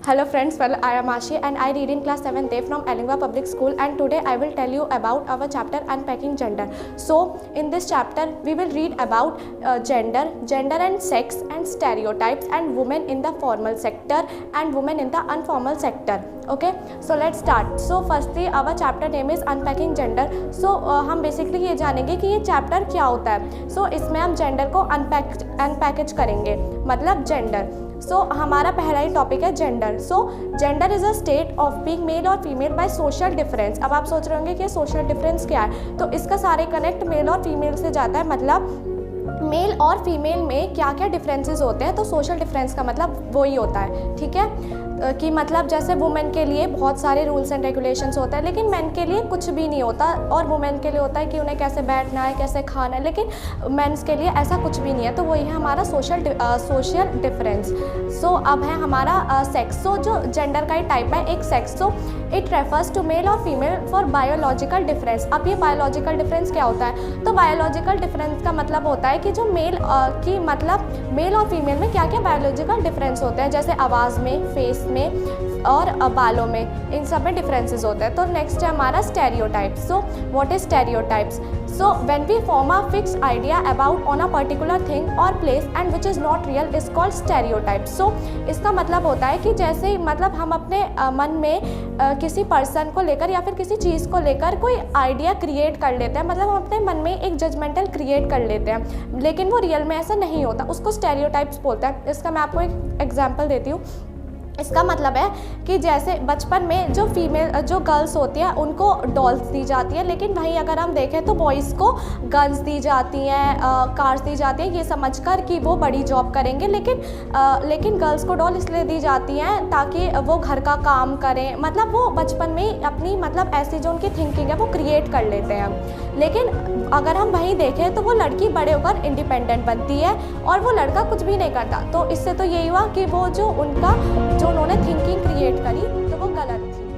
Hello friends, well I am Ashi and I read in class 7th A from Ellingwa Public School, and today I will tell you about our chapter Unpacking Gender. So in this chapter we will read about gender and sex and stereotypes and women in the formal sector and women in the informal sector. Okay, so let's start. So firstly our chapter name is Unpacking Gender. So हम basically ये जानेंगे कि ये chapter क्या होता है. So इसमें हम gender को unpackage करेंगे, मतलब gender. सो हमारा पहला ही टॉपिक है gender. So gender is a state of being male और फीमेल बाय सोशल डिफरेंस. अब आप सोच रहे होंगे कि सोशल डिफरेंस क्या है, तो इसका सारे कनेक्ट मेल और फीमेल से जाता है. मतलब मेल और फीमेल में क्या क्या डिफरेंसेस होते हैं, तो सोशल डिफरेंस का मतलब वही होता है. ठीक है, कि मतलब जैसे वुमेन के लिए बहुत सारे रूल्स एंड रेगुलेशंस होते हैं, लेकिन मेन के लिए कुछ भी नहीं होता. और वुमेन के लिए होता है कि उन्हें कैसे बैठना है, कैसे खाना है, लेकिन मेंस के लिए ऐसा कुछ भी नहीं है. तो वही है हमारा सोशल डिफरेंस. सो अब है हमारा सेक्स. सो जो जेंडर का ही टाइप है एक sex. So it refers to male और फीमेल फॉर बायोलॉजिकल डिफरेंस. अब ये बायोलॉजिकल डिफरेंस क्या होता है, तो बायोलॉजिकल डिफरेंस का मतलब होता है कि जो मेल की मतलब मेल और फीमेल में क्या क्या बायोलॉजिकल डिफरेंस होते हैं, जैसे आवाज़ में, फेस में और बालों में, इन सब में डिफरेंसेस होते हैं. तो नेक्स्ट है हमारा stereotypes. So what is stereotypes? So when we form a fix idea about on a particular thing और place and which is not real is called stereotypes. So इसका मतलब होता है कि जैसे मतलब हम अपने मन में किसी पर्सन को लेकर या फिर किसी चीज़ को लेकर कोई आइडिया क्रिएट कर लेते हैं, मतलब हम अपने मन में एक जजमेंटल क्रिएट कर लेते हैं, लेकिन वो रियल में ऐसा नहीं होता, उसको स्टेरियोटाइप्स बोलते हैं. इसका मैं आपको एक एग्जांपल देती हूँ. इसका मतलब है कि जैसे बचपन में जो गर्ल्स होती हैं उनको डॉल्स दी जाती है, लेकिन वहीं अगर हम देखें तो बॉयज़ को गन्स दी जाती हैं, कार्स दी जाती हैं, ये समझकर कि वो बड़ी जॉब करेंगे. लेकिन गर्ल्स को डॉल इसलिए दी जाती हैं ताकि वो घर का काम करें. मतलब वो बचपन में अपनी मतलब ऐसी जो उनकी थिंकिंग है वो क्रिएट कर लेते हैं. लेकिन अगर हम वहीं देखें तो वो लड़की बड़े होकर इंडिपेंडेंट बनती है और वो लड़का कुछ भी नहीं करता. तो इससे तो यही हुआ कि वो जो उन्होंने थिंकिंग क्रिएट करी तो वो गलत थी.